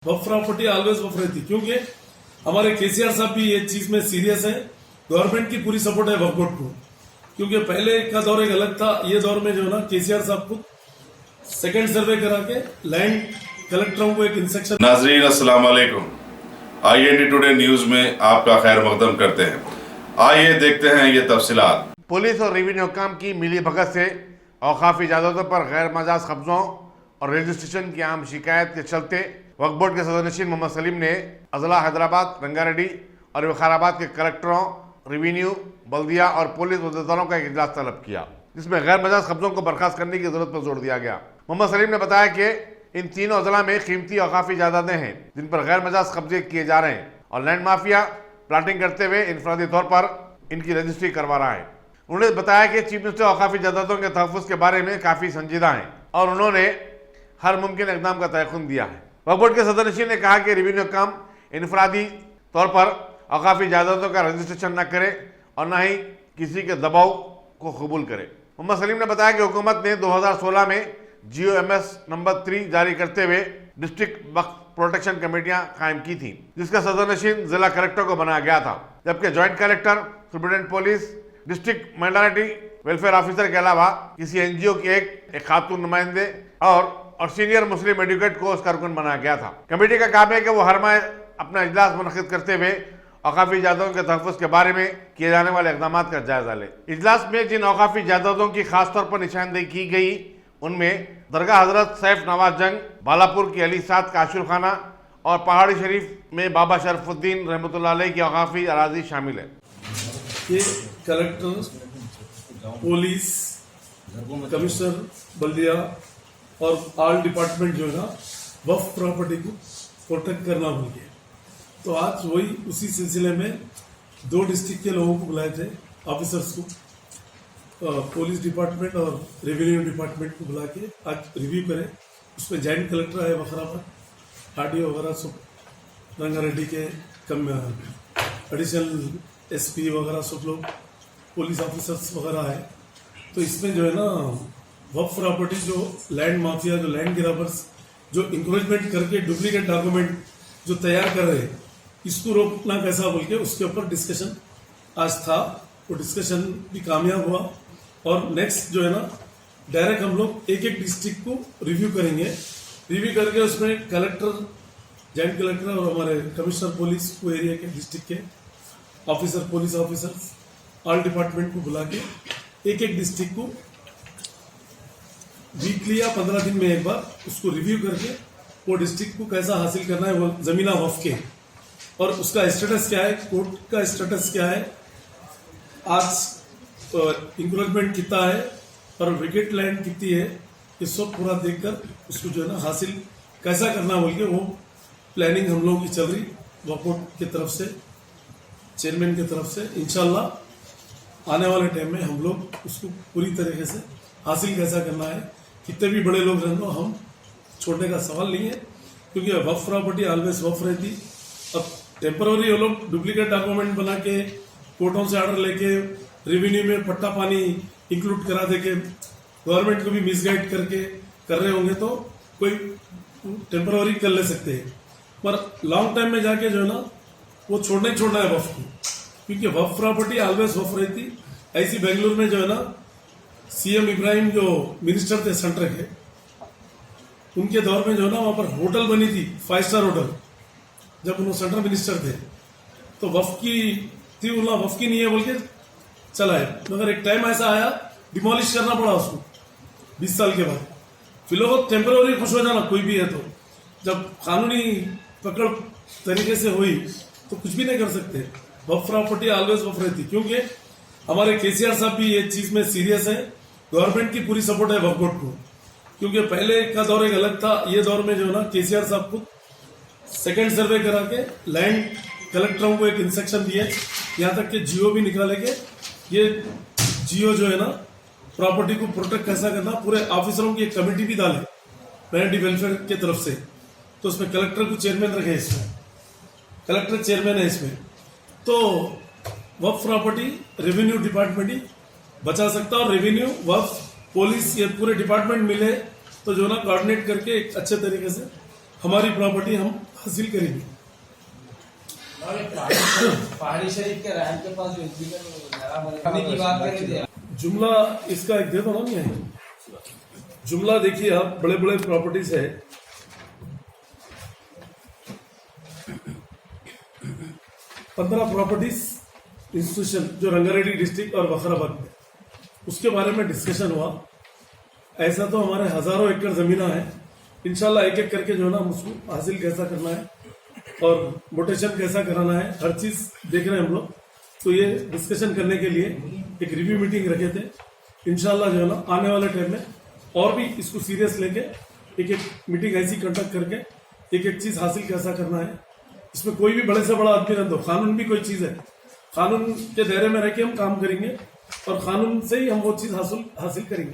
वक्फ property always वक्फ रहती, क्योंकि हमारे केसीआर साहब भी ये चीज में सीरियस है। गवर्नमेंट की पूरी सपोर्ट है वक्फ बोर्ड को, क्योंकि पहले का दौर एक अलग था। ये दौर में जो है ना केसीआर साहब को सेकंड सर्वे करा के लैंड कलेक्टरों को एक इंस्ट्रक्शन। नाजरीन अस्सलाम वालेकुम, IND टुडे न्यूज में आपका खैर मकदम करते हैं। आइए देखते हैं ये तफसीलात। पुलिस और रेवेन्यू हुकाम की मिली भगत से औकाफी इजाजतों पर गैर मजाज कब्जों और रजिस्ट्रेशन की आम शिकायत के चलते वक्फ बोर्ड के सदरनशीन मोहम्मद सलीम ने अजला हैदराबाद, रंगारेड्डी और विकाराबाद के कलेक्टरों, रेवेन्यू, बल्दिया और पुलिस अहदेदारों का एक इजलास तलब किया, जिसमें गैर मजाज कब्जों को बर्खास्त करने की जरूरत पर जोर दिया गया। मोहम्मद सलीम ने बताया कि इन तीनों अजला में कीमती औकाफी जायदादें हैं जिन पर गैर मजाज कब्जे किए जा रहे हैं और लैंड माफिया प्लाटिंग करते हुए इनफरादी तौर पर इनकी रजिस्ट्री करवा रहा है। उन्होंने बताया कि चीफ मिनिस्टर औकाफी जायदादों के तहफ़्फ़ुज़ के बारे में काफ़ी संजीदा हैं और उन्होंने हर मुमकिन इक़दाम का तयक़ुन दिया है। वक्फ बोर्ड के सदरनशीन ने कहा कि रेवेन्यू काम इनफरादी तौर पर औकाफी जायदादों का रजिस्ट्रेशन न करे और न ही किसी के दबाव को कबूल करे। मोहम्मद सलीम ने बताया कि हुकूमत ने 2016 में GOMS नंबर 3 जारी करते हुए डिस्ट्रिक्ट वक्फ प्रोटेक्शन कमेटियां कायम की थी, जिसका सदरनशीन जिला कलेक्टर को बनाया गया था, जबकि joint collector, superintendent police, district minority welfare officer के अलावा किसी NGO के एक खातून नुमाइंदे और सीनियर मुस्लिम एडवोकेट को उसका रुकन बनाया गया था। कमेटी का काम है कि वो हर माह अपना इजलास मुनक़िद करते हुए औकाफी जायदादों के तहफ़्फ़ुज़ के बारे में किए जाने वाले इक़दाम का जायजा ले। इजलास में जिन औकाफी जायदादों की खास तौर पर निशानदेही की गई उनमें दरगाह हजरत सैफ नवाज जंग, बालापुर की अली साद का आशुर खाना और पहाड़ी शरीफ में बाबा शरफुद्दीन रहमतुल्लाह अलैह की औकाफी अराजी शामिल है। ये कलेक्टर, पुलिस, कमिश्नर, बल्दिया और ऑल डिपार्टमेंट जो है ना वक्फ प्रॉपर्टी को प्रोटेक्ट करना भूल गए। तो आज वही उसी सिलसिले में 2 डिस्ट्रिक्ट के लोगों को बुलाए थे, ऑफिसर्स को, पुलिस डिपार्टमेंट और रेवेन्यू डिपार्टमेंट को बुला के आज रिव्यू करें। उसमें जॉइंट कलेक्टर है वखराबाद, RDO वगैरह सब, रंगारेड्डी के कम एडिशनल SP वगैरह सब लोग, पुलिस ऑफिसर्स वगैरह है। तो इसमें जो है ना वक्फ प्रॉपर्टी जो लैंड माफिया, जो लैंड ग्रैबर्स जो इंक्रोचमेंट करके डुप्लीकेट डॉक्यूमेंट जो तैयार कर रहे हैं, इसको रोकना कैसा बोल के उसके ऊपर डिस्कशन आज था। वो डिस्कशन भी कामयाब हुआ और नेक्स्ट जो है ना डायरेक्ट हम लोग एक डिस्ट्रिक्ट को रिव्यू करेंगे। रिव्यू करके उसमें कलेक्टर, जॉइंट कलेक्टर और हमारे कमिश्नर पुलिस को एरिया के डिस्ट्रिक्ट के officer, police officers, all department को बुला के एक डिस्ट्रिक्ट को वीकली या 15 दिन में एक बार उसको रिव्यू करके वो डिस्ट्रिक्ट को कैसा हासिल करना है, वो जमीना वक्फ के, और उसका स्टेटस क्या है, कोर्ट का स्टेटस क्या है, आज इंक्रोचमेंट कितना है और विकेट लैंड कितनी है, ये सब पूरा देखकर उसको जो है ना हासिल कैसा करना बोल के वो प्लानिंग हम लोगों की चल रही वक्फ बोर्ड की तरफ से, चेयरमैन की तरफ से। इंशाल्लाह आने वाले टाइम में हम लोग उसको पूरी तरीके से हासिल कैसा करना है, कितने भी बड़े लोग रहें तो हम छोड़ने का सवाल नहीं है, क्योंकि वक्फ प्रॉपर्टी ऑलवेज वक्फ रहती। अब टेम्पररी वो लोग डुप्लीकेट डॉक्यूमेंट बना के कोर्टों से ऑर्डर लेके रेवेन्यू में पट्टा पानी इंक्लूड करा दे के गवर्नमेंट को भी मिसगाइड करके कर रहे होंगे तो कोई टेम्पररी कर ले सकते हैं, पर लॉन्ग टाइम में जाके जो है ना वो छोड़ना ही छोड़ना है वक्फ को, क्योंकि वक्फ प्रॉपर्टी ऑलवेज वक्फ रहती। ऐसी बेंगलुरु में जो है ना CM इब्राहिम जो मिनिस्टर थे सेंटर के, उनके दौर में जो है ना वहां पर होटल बनी थी, 5 स्टार होटल, जब उन्होंने सेंट्रल मिनिस्टर थे। तो वक्फ की थी, उन्होंने वक्फ की नहीं है बोल के चला है, मगर एक टाइम ऐसा आया डिमोलिश करना पड़ा उसको 20 साल के बाद। फिर लोग टेम्पररी खुश हो जाना कोई भी है, तो जब कानूनी पकड़ तरीके से हुई तो कुछ भी नहीं कर सकते। वक्फ प्रॉपर्टी ऑलवेज वक्फ रहती, क्योंकि हमारे केसीआर साहब भी ये चीज में सीरियस है। गवर्नमेंट की पूरी सपोर्ट है वक्फ बोर्ड को, क्योंकि पहले का दौर एक अलग था। ये दौर में जो है ना केसीआर साहब को सेकंड सर्वे करा के लैंड कलेक्टरों को एक इंस्ट्रक्शन दिए, यहाँ तक कि GO भी निकाले के ये GO जो है ना प्रॉपर्टी को प्रोटेक्ट कैसा करना, पूरे ऑफिसरों की एक कमेटी भी डाले माइनॉरिटी वेलफेयर की तरफ से। तो उसमें कलेक्टर को चेयरमैन रखे, इसमें कलेक्टर चेयरमैन है इसमें। तो वक्फ प्रॉपर्टी रेवेन्यू डिपार्टमेंट ही बचा सकता, और रेवेन्यू, वक्फ, पुलिस, ये पूरे डिपार्टमेंट मिले तो जो ना कोऑर्डिनेट करके एक अच्छे तरीके से हमारी प्रॉपर्टी हम हासिल करेंगे। और एक पहाड़ी शरीफ के रैम के पास जो नया बनने की बात कर रहे थे, जुमला इसका एक दे दो ना, नहीं है जुमला। देखिए आप, बड़े बड़े प्रॉपर्टीज है, 15 प्रॉपर्टीज इंस्टीट्यूशन जो रंगारेड्डी डिस्ट्रिक्ट और वखराबाद में, उसके बारे में डिस्कशन हुआ। ऐसा तो हमारे हजारों एकड़ जमीना है, इंशाल्लाह एक एक करके जो है ना हम उसको हासिल कैसा करना है और मोटेशन कैसा कराना है, हर चीज देख रहे हैं हम लोग। तो ये डिस्कशन करने के लिए एक रिव्यू मीटिंग रखे थे। इंशाल्लाह जो है ना आने वाले टाइम में और भी इसको सीरियस लेके एक एक मीटिंग ऐसी कंडक्ट करके एक एक चीज हासिल कैसा करना है। इसमें कोई भी बड़े से बड़ा आदमी न दो, कानून भी कोई चीज है, कानून के दायरे में रह के हम काम करेंगे और कानून से ही हम वो चीज हासिल करेंगे।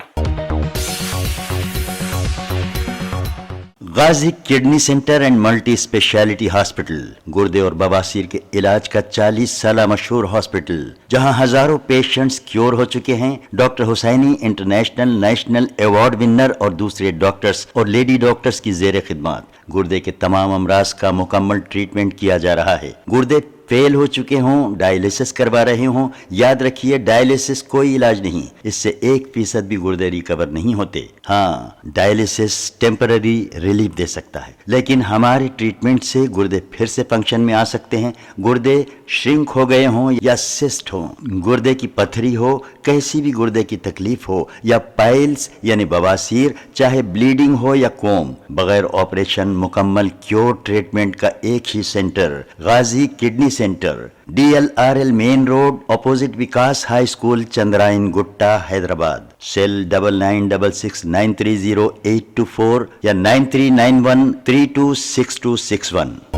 Ghazi kidney centre and multi speciality hospital, गुर्दे और बवासीर के इलाज का 40 साल मशहूर हॉस्पिटल, जहां हजारों पेशेंट्स क्योर हो चुके हैं। Doctor Hussaini international national award winner और दूसरे डॉक्टर्स और लेडी डॉक्टर्स की जेर खिदमत गुर्दे के तमाम अमराज का मुकम्मल ट्रीटमेंट किया जा रहा है। गुर्दे फेल हो चुके हों, डायलिसिस करवा रहे हों, याद रखिए डायलिसिस कोई इलाज नहीं, इससे 1% भी गुर्दे रिकवर नहीं होते। हाँ, डायलिसिस टेम्पररी रिलीफ दे सकता है, लेकिन हमारे ट्रीटमेंट से गुर्दे फिर से फंक्शन में आ सकते हैं। गुर्दे श्रिंक हो गए हों या सिस्ट हो, गुर्दे की पथरी हो, कैसी भी गुर्दे की तकलीफ हो या पाइल्स यानी बवासीर, चाहे ब्लीडिंग हो या कोम, बगैर ऑपरेशन मुकम्मल क्योर ट्रीटमेंट का एक ही centre, Ghazi kidney centre, DLRL main road, opposite Vikas high school, Chandrayangutta, Hyderabad. Cell 9966930824 या 9391326261।